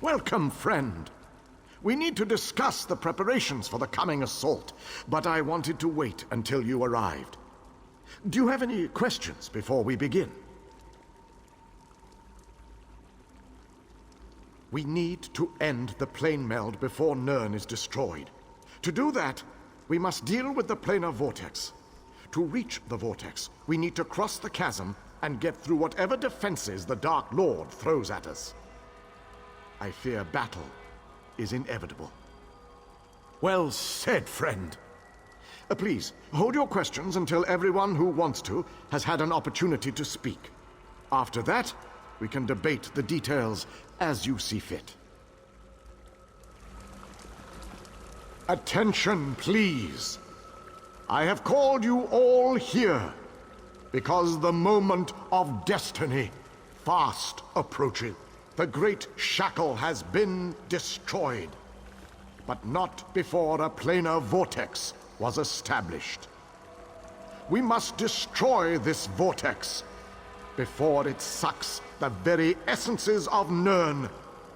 Welcome, friend. We need to discuss the preparations for the coming assault, but I wanted to wait until you arrived. Do you have any questions before we begin? We need to end the plane meld before Nirn is destroyed. To do that, we must deal with the planar vortex. To reach the vortex, we need to cross the chasm and get through whatever defenses the Dark Lord throws at us. I fear battle is inevitable. Well said, friend. Please, hold your questions until everyone who wants to has had an opportunity to speak. After that, we can debate the details as you see fit. Attention, please. I have called you all here because the moment of destiny fast approaches. The great shackle has been destroyed, but not before a planar vortex was established. We must destroy this vortex before it sucks the very essences of Nirn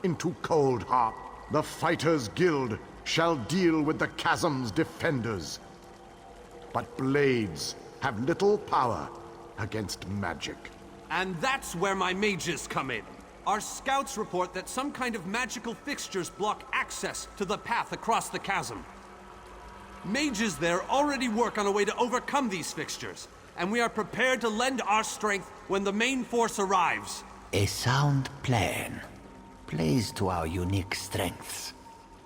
into cold heart. The Fighters Guild shall deal with the chasm's defenders, but blades have little power against magic. And that's where my mages come in. Our scouts report that some kind of magical fixtures block access to the path across the chasm. Mages there already work on a way to overcome these fixtures, and we are prepared to lend our strength when the main force arrives. A sound plan. Plays to our unique strengths.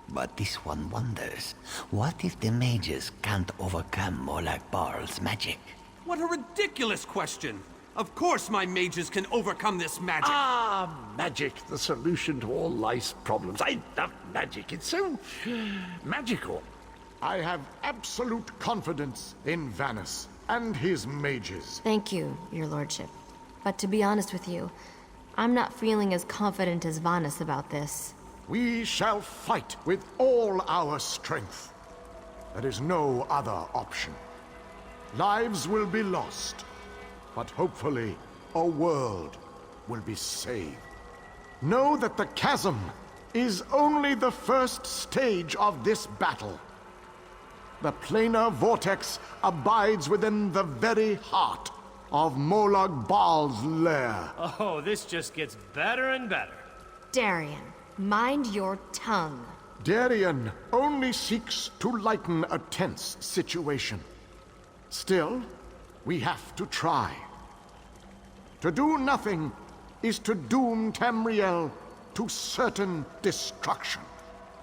But this one wonders, what if the mages can't overcome Molag Barl's magic? What a ridiculous question! Of course my mages can overcome this magic! Ah, magic, the solution to all life's problems. I love magic, it's so magical. I have absolute confidence in Vanus and his mages. Thank you, your lordship. But to be honest with you, I'm not feeling as confident as Vanus about this. We shall fight with all our strength. There is no other option. Lives will be lost, but hopefully a world will be saved. Know that the chasm is only the first stage of this battle. The planar vortex abides within the very heart of Molag Bal's lair. Oh, this just gets better and better. Darian, mind your tongue. Darian only seeks to lighten a tense situation. Still, we have to try. To do nothing is to doom Tamriel to certain destruction.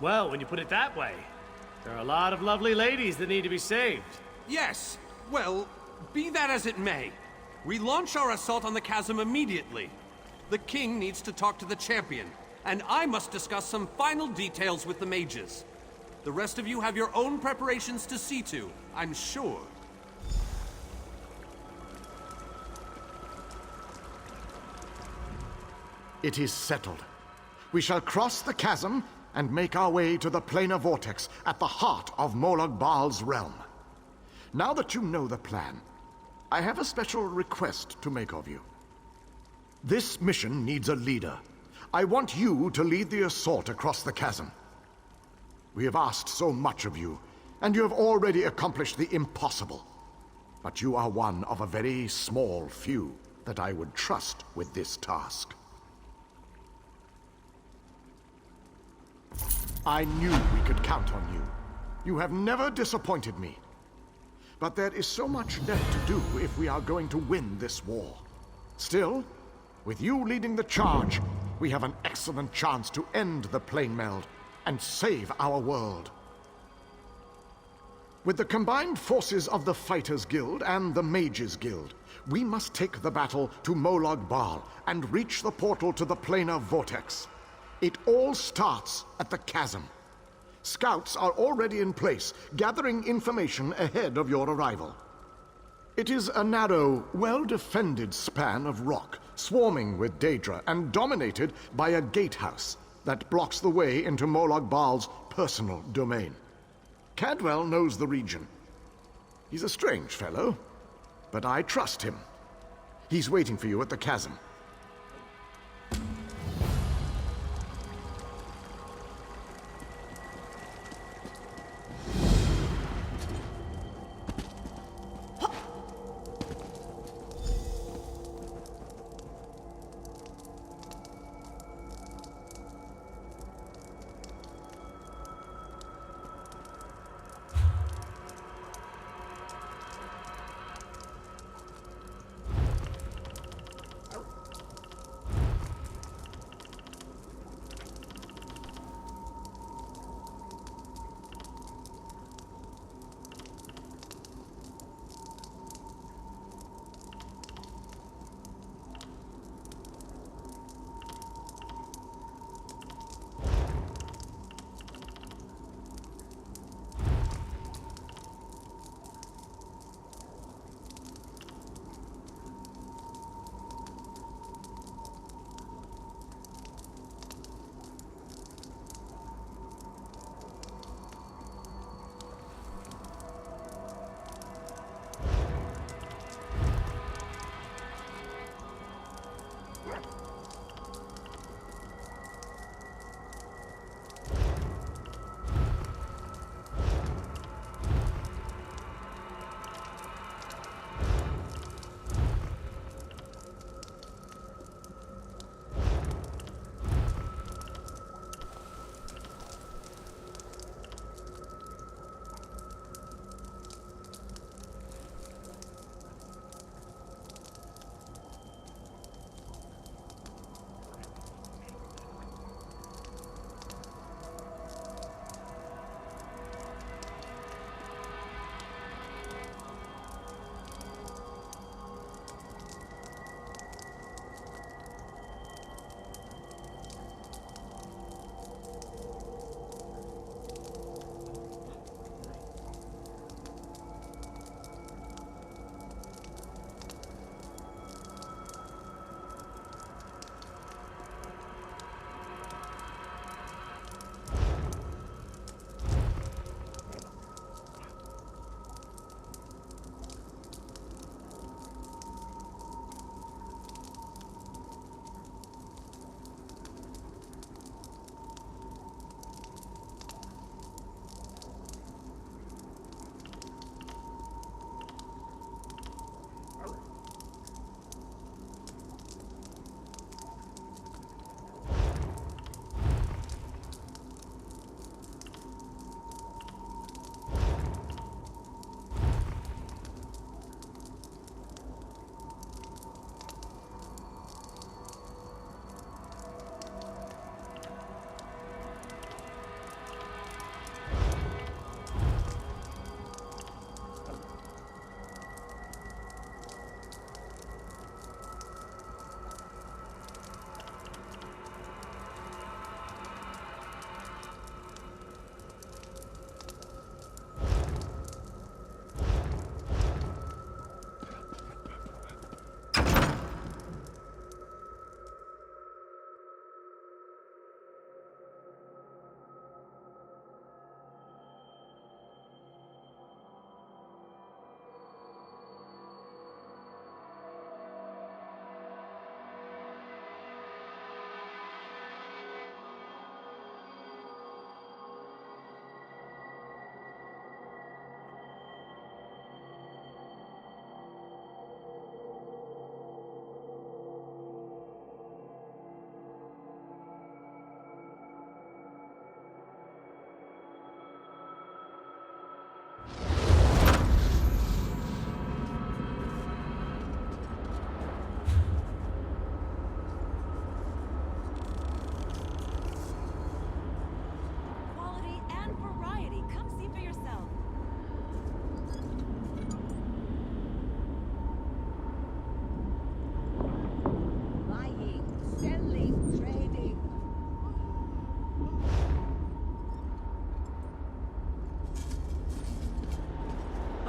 Well, when you put it that way, there are a lot of lovely ladies that need to be saved. Yes, well, be that as it may. We launch our assault on the chasm immediately. The king needs to talk to the champion, and I must discuss some final details with the mages. The rest of you have your own preparations to see to, I'm sure. It is settled. We shall cross the chasm and make our way to the planar vortex at the heart of Molag Bal's realm. Now that you know the plan, I have a special request to make of you. This mission needs a leader. I want you to lead the assault across the chasm. We have asked so much of you, and you have already accomplished the impossible. But you are one of a very small few that I would trust with this task. I knew we could count on you. You have never disappointed me. But there is so much left to do if we are going to win this war. Still, with you leading the charge, we have an excellent chance to end the plane meld and save our world. With the combined forces of the Fighters Guild and the Mages Guild, we must take the battle to Molag Bal and reach the portal to the planar vortex. It all starts at the chasm. Scouts are already in place, gathering information ahead of your arrival. It is a narrow, well-defended span of rock, swarming with Daedra and dominated by a gatehouse that blocks the way into Molag Bal's personal domain. Cadwell knows the region. He's a strange fellow, but I trust him. He's waiting for you at the chasm.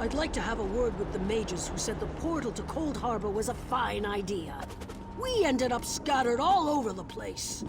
I'd like to have a word with the mages who said the portal to Cold Harbor was a fine idea. We ended up scattered all over the place.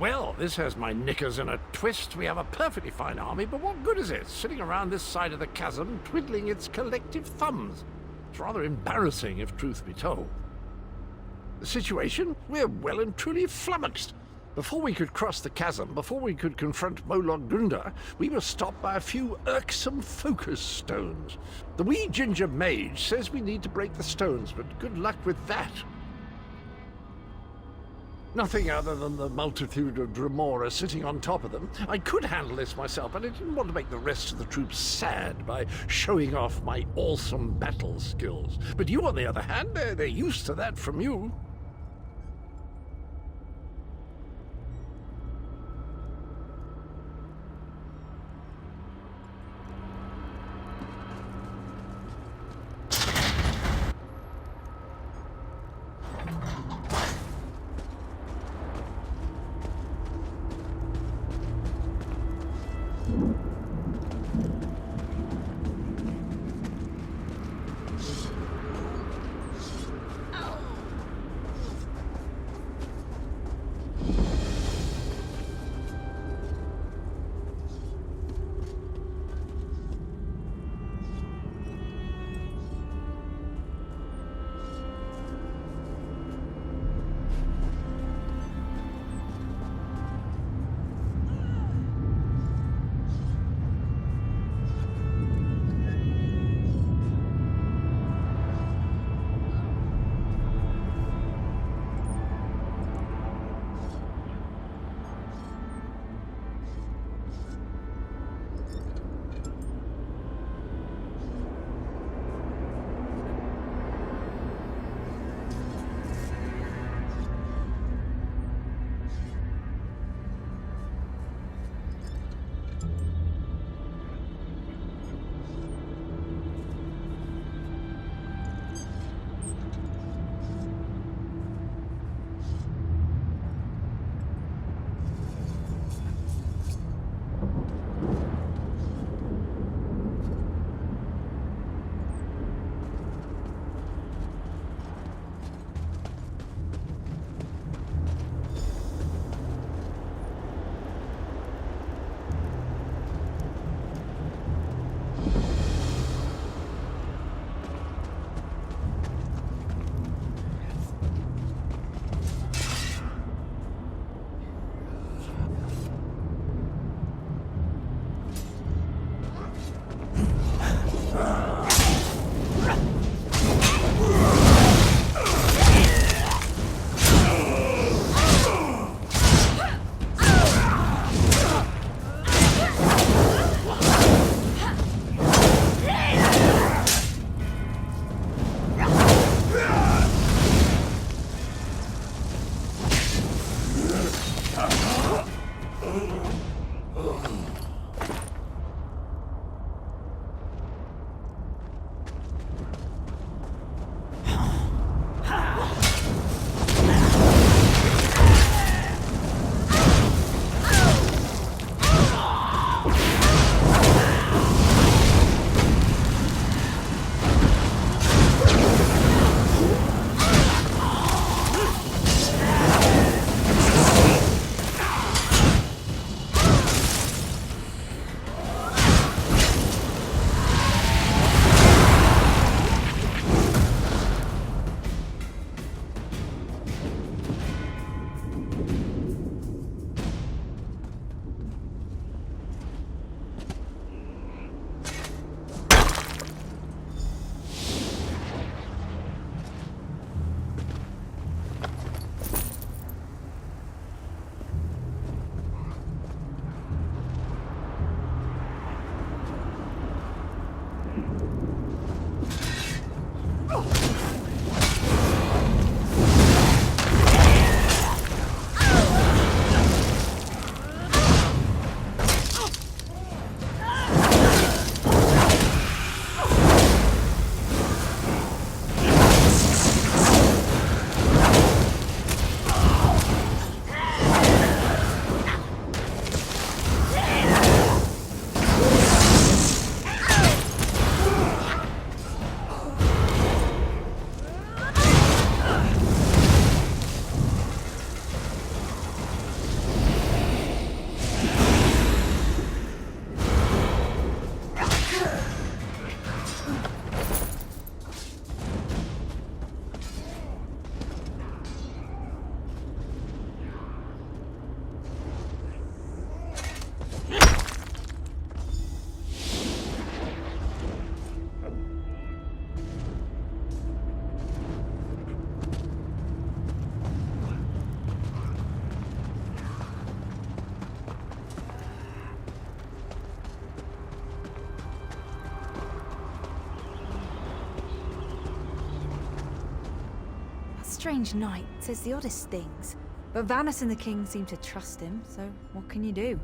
Well, this has my knickers in a twist. We have a perfectly fine army, but what good is it, sitting around this side of the chasm, twiddling its collective thumbs? It's rather embarrassing, if truth be told. The situation? We're well and truly flummoxed. Before we could cross the chasm, before we could confront Moloch Gunda, we were stopped by a few irksome focus stones. The wee ginger mage says we need to break the stones, but good luck with that. Nothing other than the multitude of Dremora sitting on top of them. I could handle this myself, but I didn't want to make the rest of the troops sad by showing off my awesome battle skills. But you, on the other hand, they're used to that from you. strange knight says the oddest things, but Vanus and the king seem to trust him, so what can you do?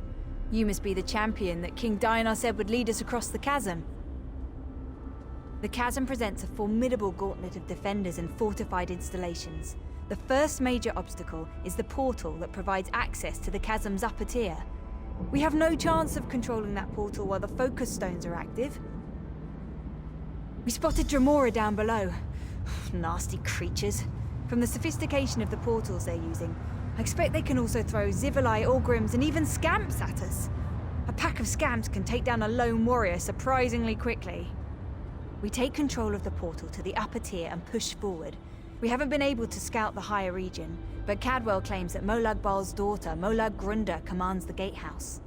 You must be the champion that King Dionysus said would lead us across the chasm. The chasm presents a formidable gauntlet of defenders and fortified installations. The first major obstacle is the portal that provides access to the chasm's upper tier. We have no chance of controlling that portal while the focus stones are active. We spotted Dremora down below. Nasty creatures. From the sophistication of the portals they're using, I expect they can also throw Zivalai, Orgrims, and even Scamps at us. A pack of Scamps can take down a lone warrior surprisingly quickly. We take control of the portal to the upper tier and push forward. We haven't been able to scout the higher region, but Cadwell claims that Molag Bal's daughter, Molag Grunda, commands the gatehouse.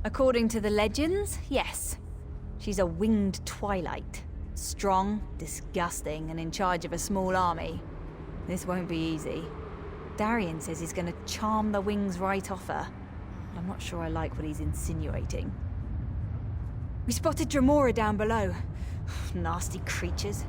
According to the legends, yes. She's a winged twilight. Strong, disgusting, and in charge of a small army. This won't be easy. Darian says he's gonna charm the wings right off her. I'm not sure I like what he's insinuating. We spotted Dremora down below. Nasty creatures.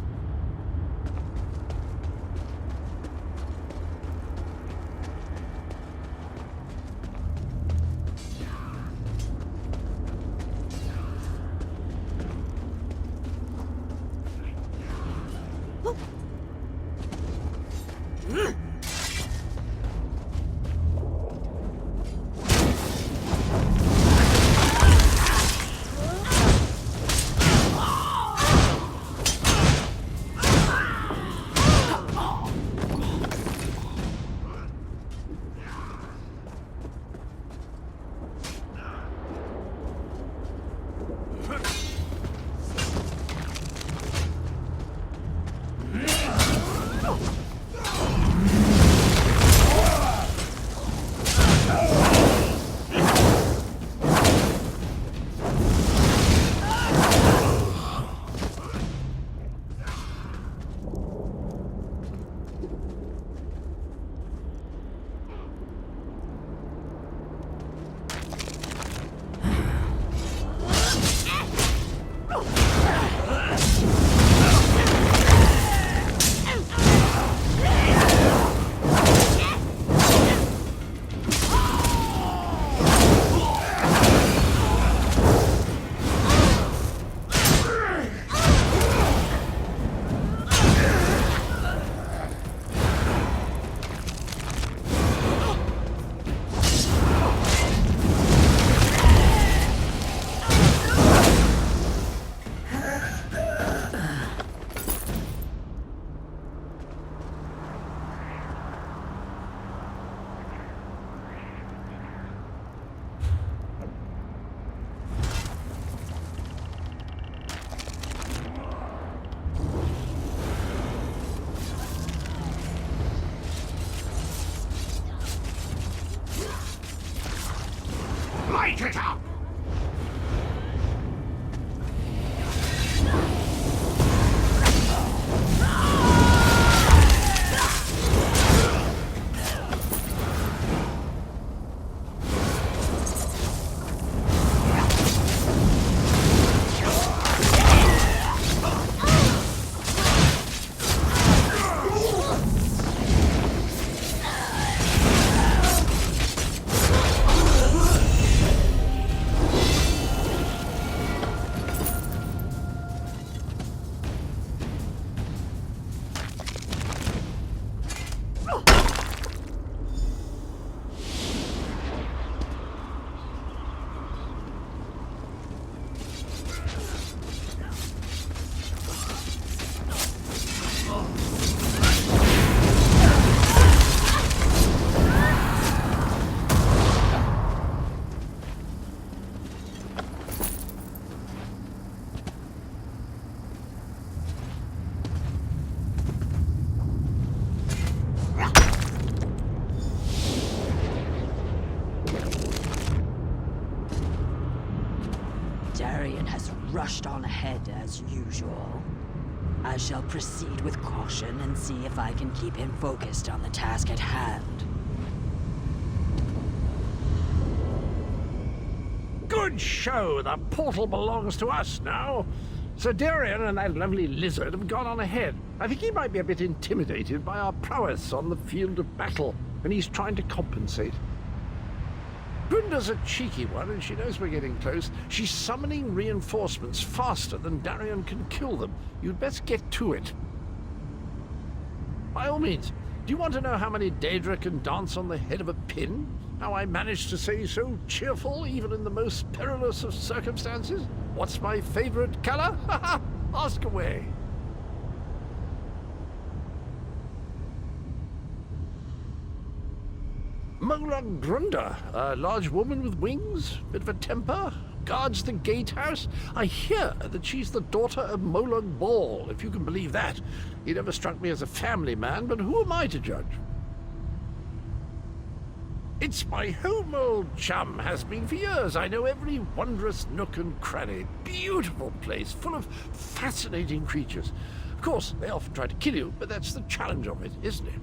Light it up! Darian has rushed on ahead as usual. I shall proceed with caution and see if I can keep him focused on the task at hand. Good show! The portal belongs to us now. Sir Darian and that lovely lizard have gone on ahead. I think he might be a bit intimidated by our prowess on the field of battle, and he's trying to compensate. Grinda's a cheeky one, and she knows we're getting close. She's summoning reinforcements faster than Darian can kill them. You'd best get to it. By all means, do you want to know how many Daedra can dance on the head of a pin? How I managed to stay so cheerful even in the most perilous of circumstances? What's my favorite color? Ask away. Molag Grunda, a large woman with wings, bit of a temper, guards the gatehouse. I hear that she's the daughter of Molag Ball, if you can believe that. He never struck me as a family man, but who am I to judge? It's my home, old chum, has been for years. I know every wondrous nook and cranny. Beautiful place, full of fascinating creatures. Of course, they often try to kill you, but that's the challenge of it, isn't it?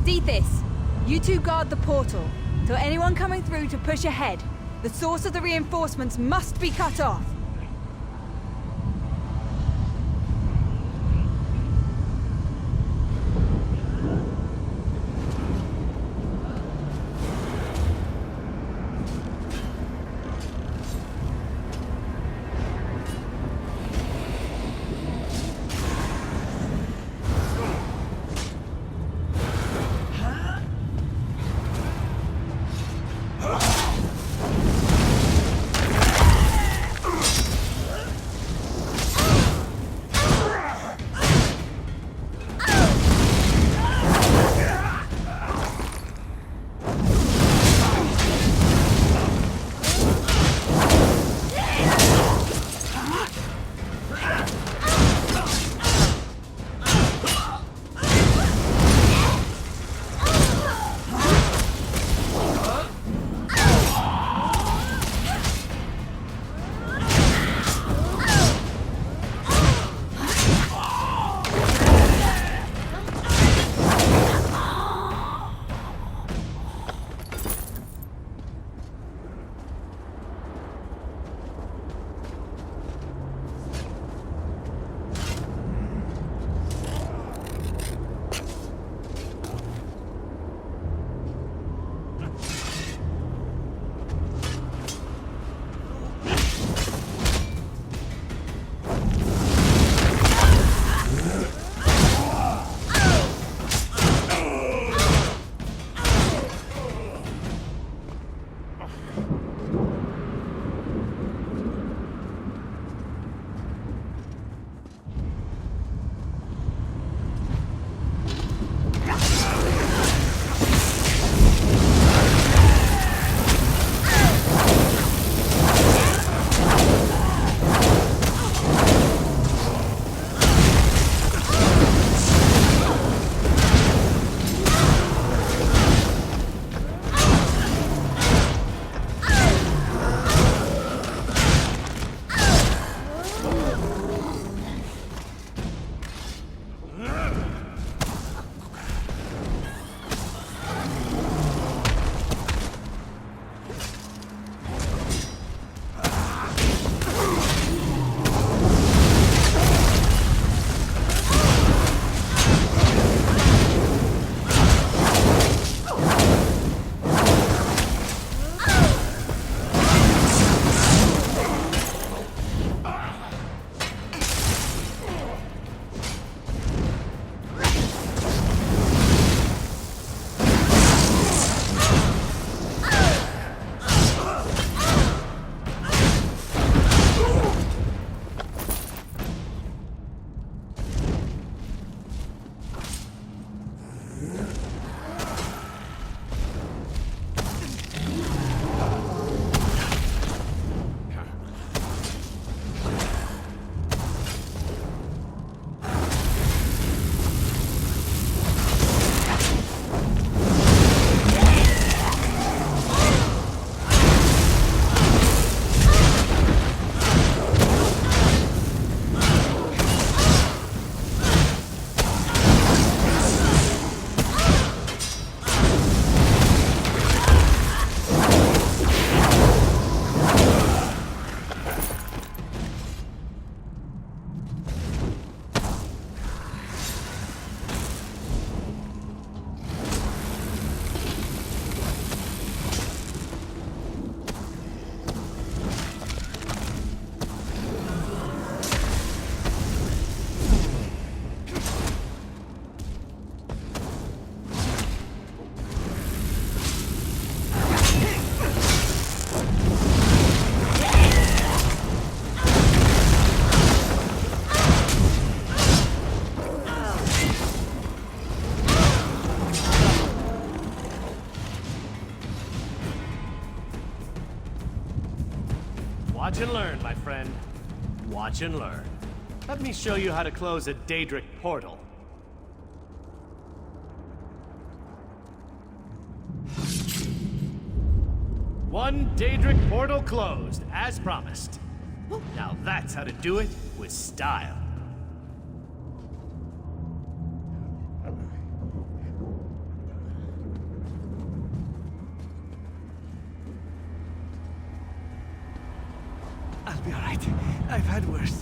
Dethys, you two guard the portal. Tell anyone coming through to push ahead. The source of the reinforcements must be cut off. Watch and learn, my friend. Watch and learn. Let me show you how to close a Daedric portal. One Daedric portal closed, as promised. Now that's how to do it with style. I'll be alright. I've had worse.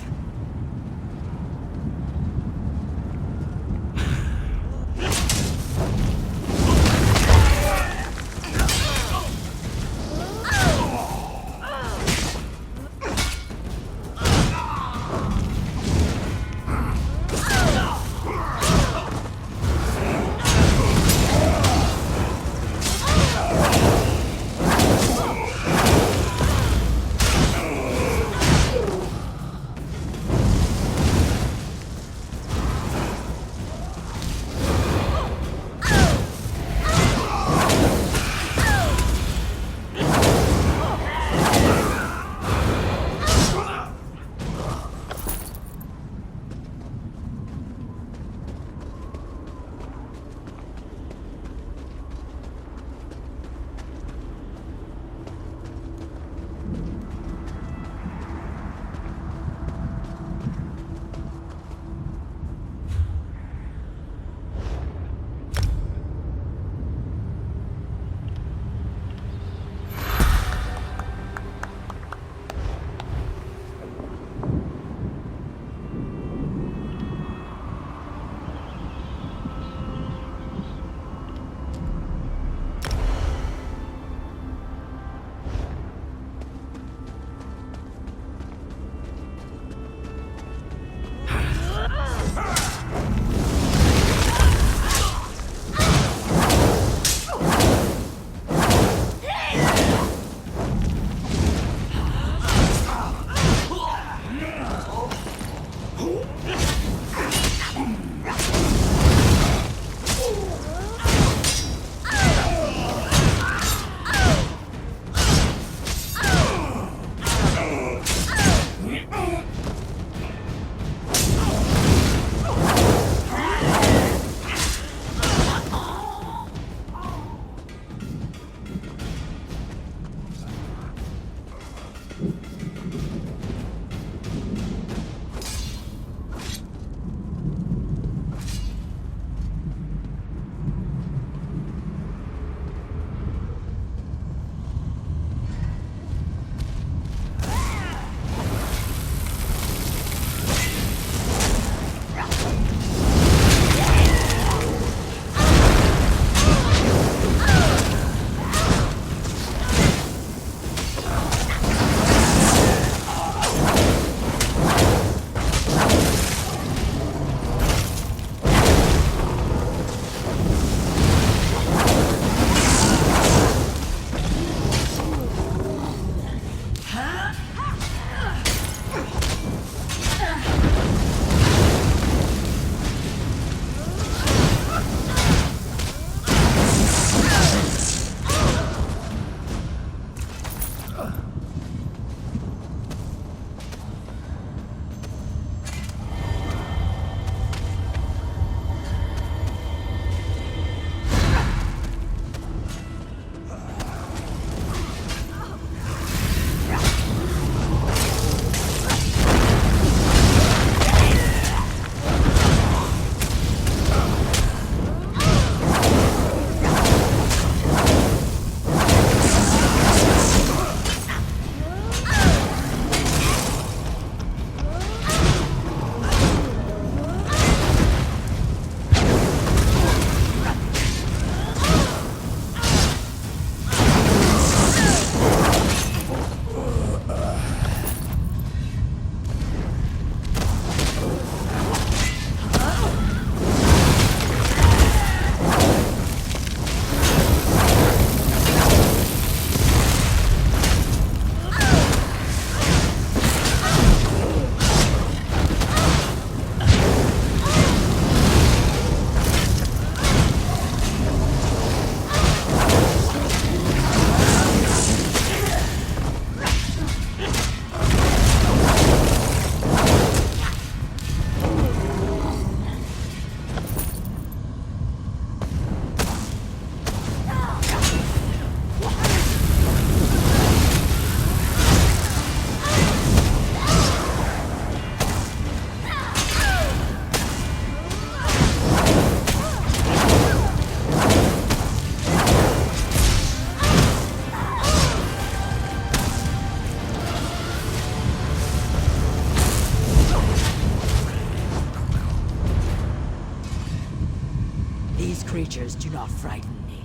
creatures do not frighten me.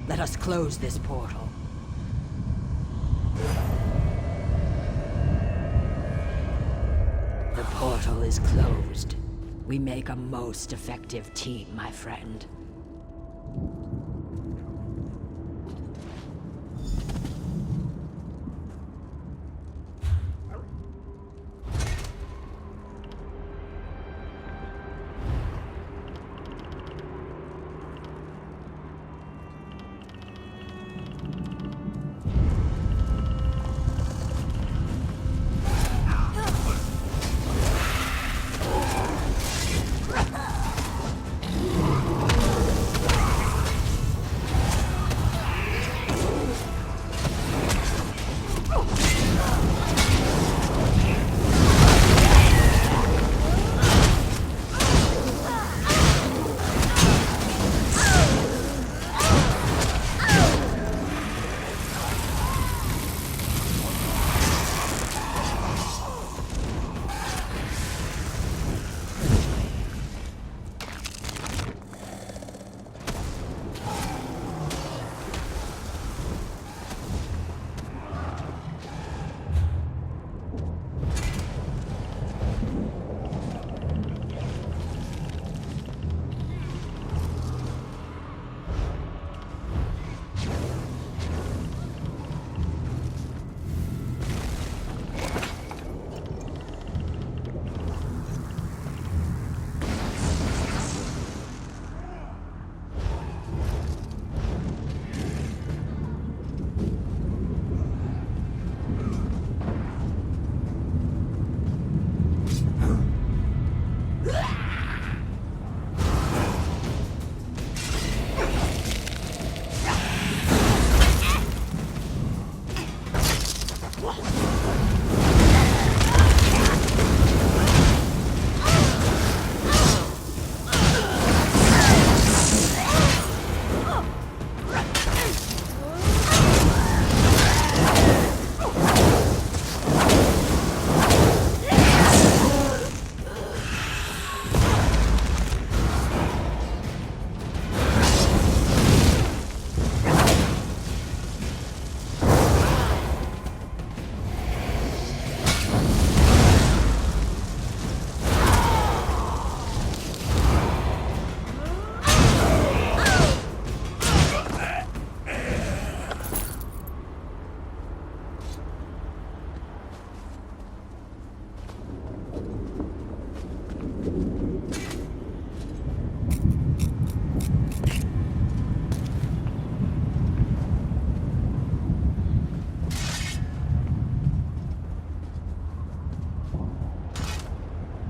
Let us close this portal. The portal is closed. We make a most effective team, my friend.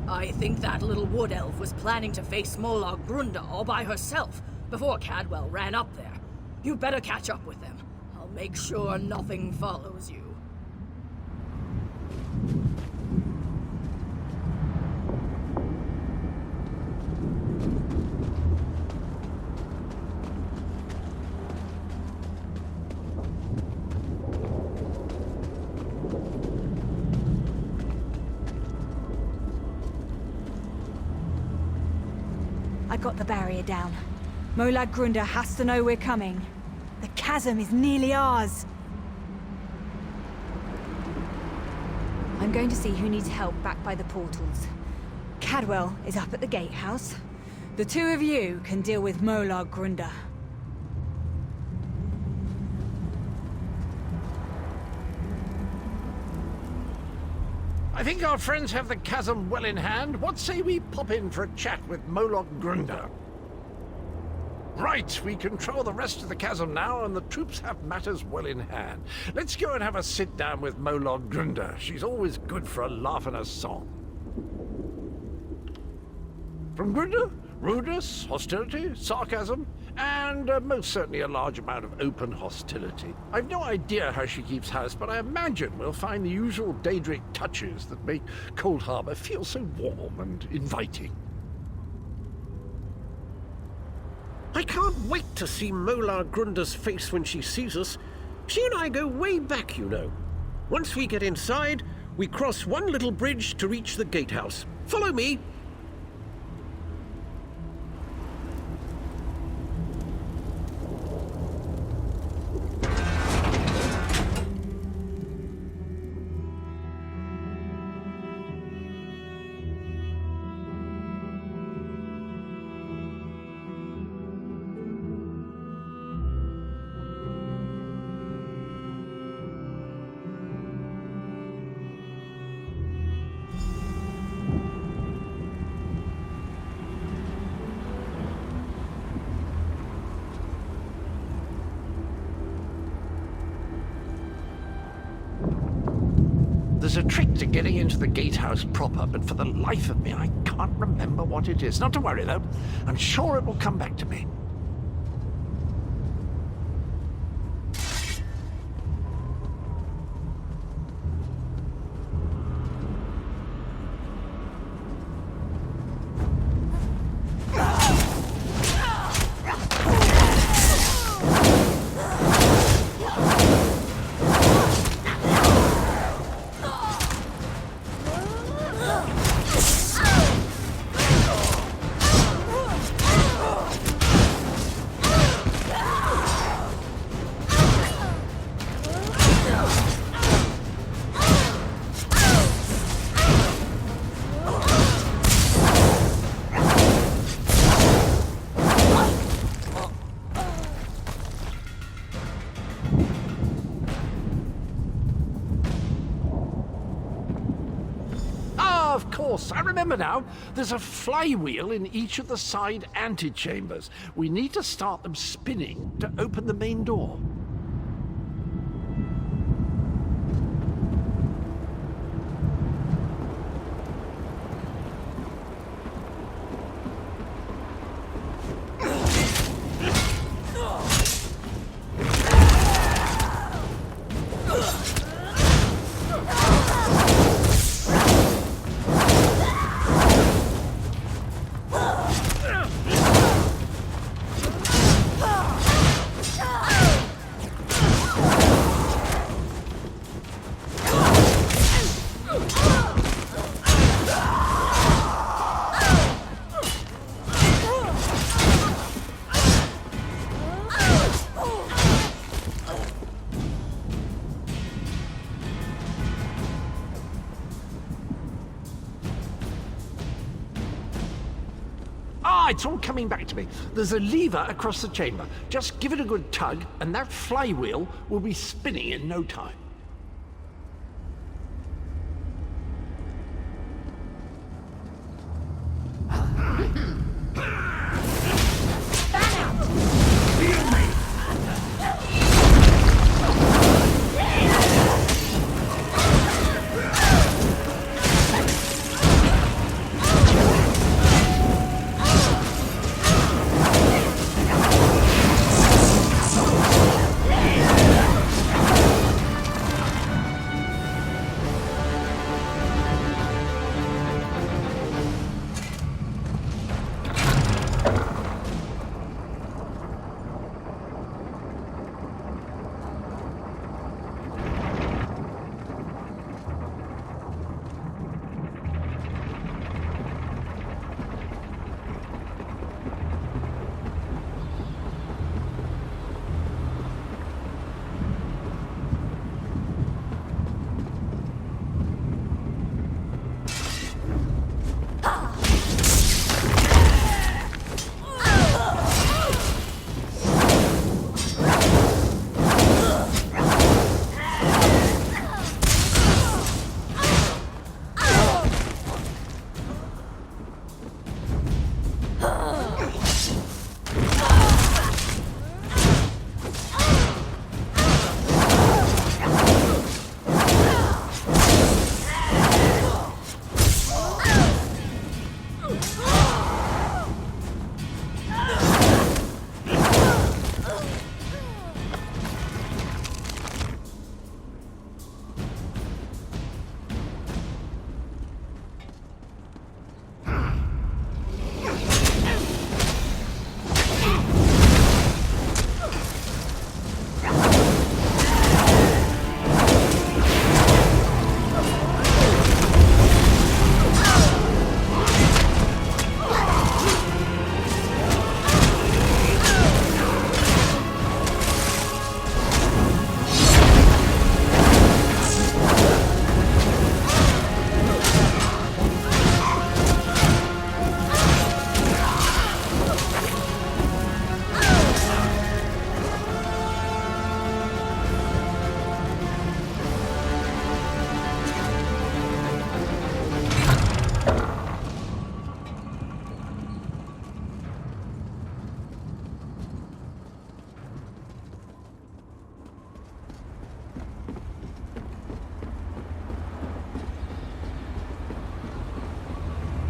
I think that little wood elf was planning to face Molag Grunda all by herself before Cadwell ran up there. You better catch up with them. I'll make sure nothing follows you. I got the barrier down. Molag Grunda has to know we're coming. The chasm is nearly ours. I'm going to see who needs help back by the portals. Cadwell is up at the gatehouse. The two of you can deal with Molag Grunda. I think our friends have the chasm well in hand. What say we pop in for a chat with Molag Grunda? Right, we control the rest of the chasm now, and the troops have matters well in hand. Let's go and have a sit-down with Molag Grunda. She's always good for a laugh and a song. From Grunda, rudeness, hostility, sarcasm, and most certainly a large amount of open hostility. I've no idea how she keeps house, but I imagine we'll find the usual Daedric touches that make Cold Harbor feel so warm and inviting. I can't wait to see Molag Grunda's face when she sees us. She and I go way back, you know. Once we get inside, we cross one little bridge to reach the gatehouse. Follow me. There's a trick to getting into the gatehouse proper, but for the life of me, I can't remember what it is. Not to worry, though. I'm sure it will come back to me. Of course, I remember now. There's a flywheel in each of the side antechambers. We need to start them spinning to open the main door. It's all coming back to me. There's a lever across the chamber. Just give it a good tug, and that flywheel will be spinning in no time.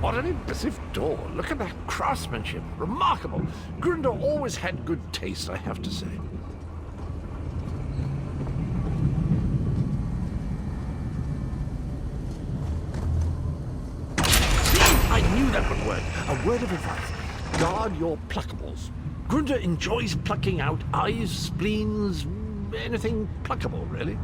What an impressive door. Look at that craftsmanship. Remarkable. Grunder always had good taste, I have to say. I knew that would work. A word of advice. Guard your pluckables. Grunder enjoys plucking out eyes, spleens, anything pluckable, really.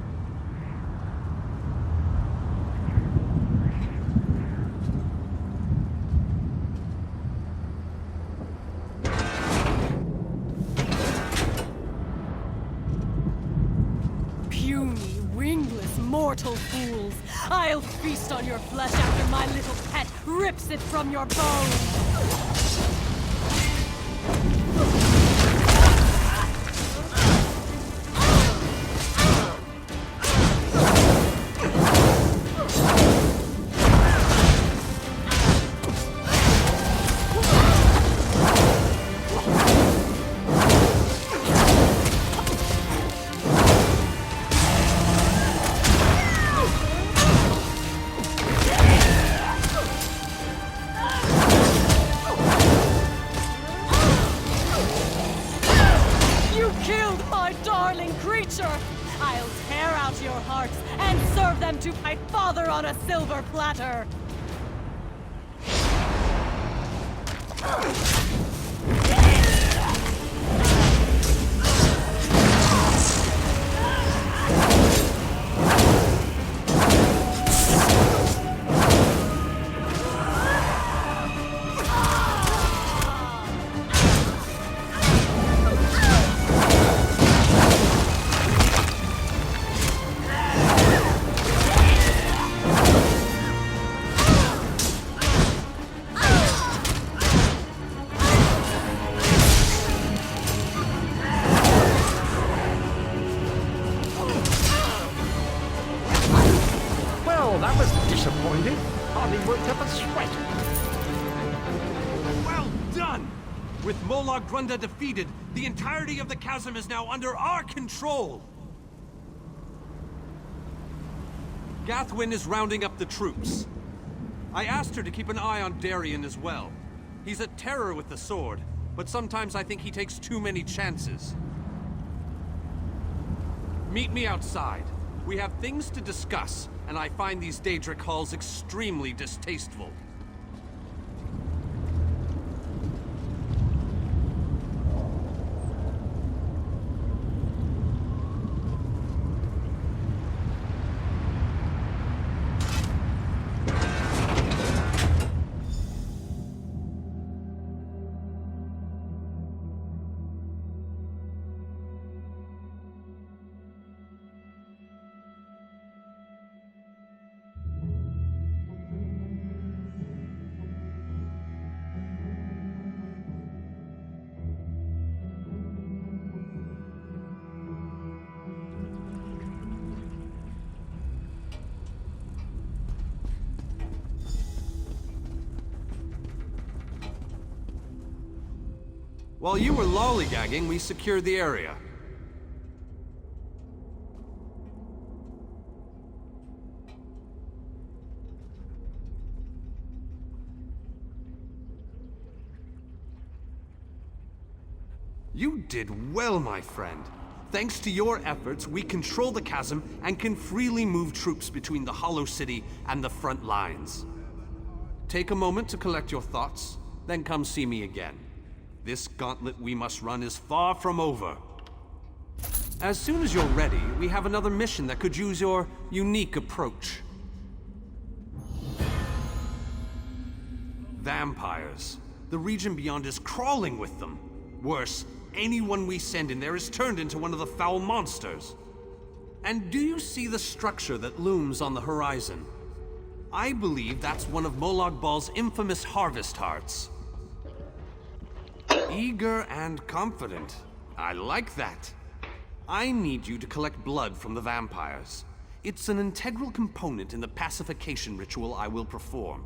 Puny, wingless, mortal fools! I'll feast on your flesh after my little pet rips it from your bones! I'll tear out your hearts and serve them to my father on a silver platter! That was disappointing. Hardly worked up a sweat. Well done! With Molag Grunda defeated, the entirety of the chasm is now under our control! Gathwin is rounding up the troops. I asked her to keep an eye on Darien as well. He's a terror with the sword, but sometimes I think he takes too many chances. Meet me outside. We have things to discuss, and I find these Daedric halls extremely distasteful. While you were lollygagging, we secured the area. You did well, my friend. Thanks to your efforts, we control the chasm and can freely move troops between the Hollow City and the front lines. Take a moment to collect your thoughts, then come see me again. This gauntlet we must run is far from over. As soon as you're ready, we have another mission that could use your unique approach. Vampires. The region beyond is crawling with them. Worse, anyone we send in there is turned into one of the foul monsters. And do you see the structure that looms on the horizon? I believe that's one of Molag Bal's infamous harvest hearts. Eager and confident. I like that. I need you to collect blood from the vampires. It's an integral component in the pacification ritual I will perform.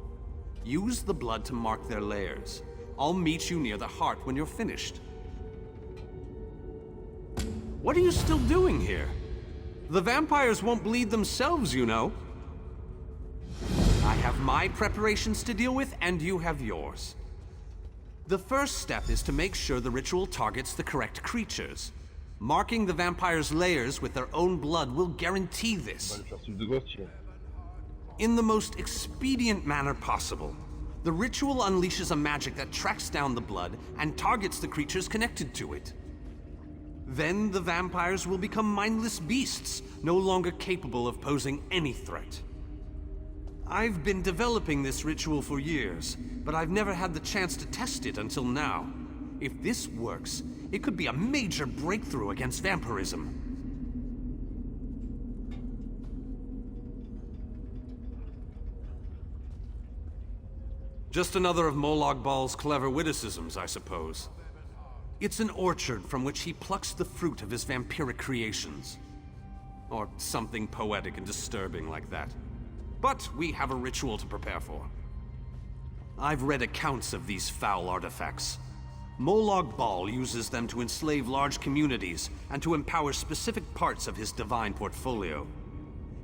Use the blood to mark their lairs. I'll meet you near the heart when you're finished. What are you still doing here? The vampires won't bleed themselves, you know. I have my preparations to deal with, and you have yours. The first step is to make sure the ritual targets the correct creatures. Marking the vampire's layers with their own blood will guarantee this. In the most expedient manner possible, the ritual unleashes a magic that tracks down the blood and targets the creatures connected to it. Then the vampires will become mindless beasts, no longer capable of posing any threat. I've been developing this ritual for years, but I've never had the chance to test it until now. If this works, it could be a major breakthrough against vampirism. Just another of Molag Bal's clever witticisms, I suppose. It's an orchard from which he plucks the fruit of his vampiric creations. Or something poetic and disturbing like that. But we have a ritual to prepare for. I've read accounts of these foul artifacts. Molag Bal uses them to enslave large communities and to empower specific parts of his divine portfolio.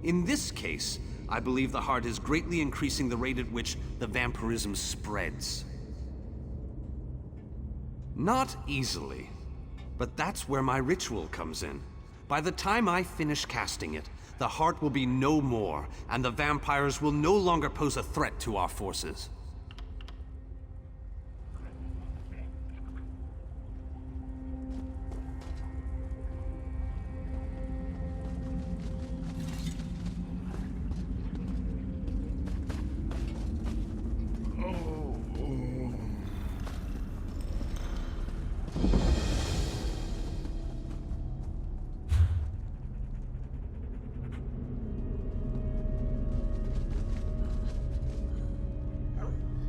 In this case, I believe the heart is greatly increasing the rate at which the vampirism spreads. Not easily, but that's where my ritual comes in. By the time I finish casting it, the heart will be no more, and the vampires will no longer pose a threat to our forces.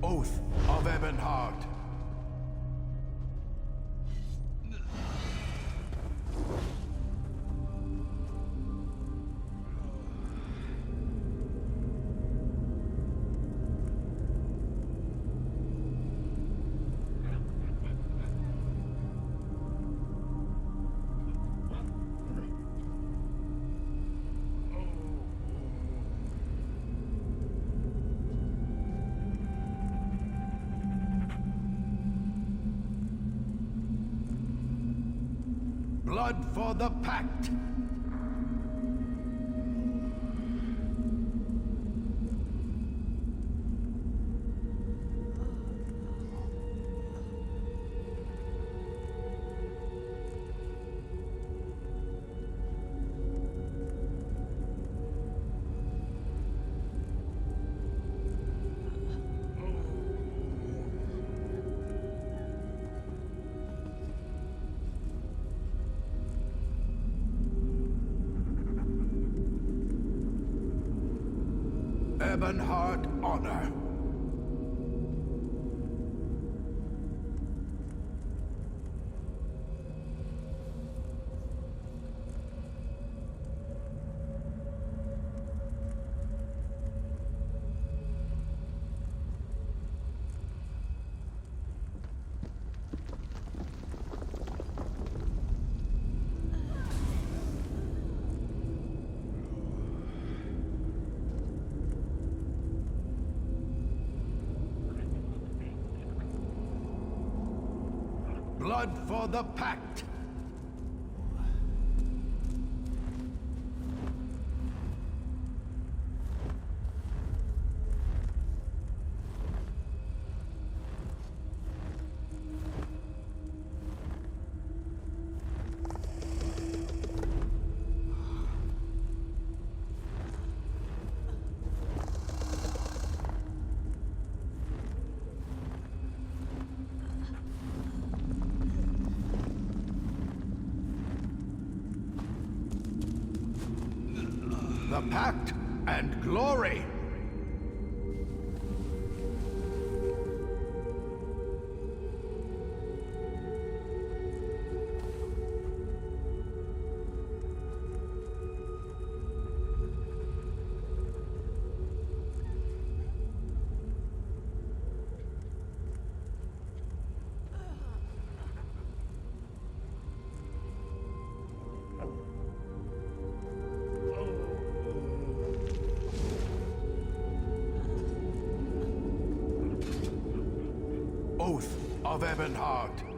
Oath of Ebonheart. Blood for the Pact! Ebonheart honor. Blood for the Pact! The Pact and glory! of Ebonheart.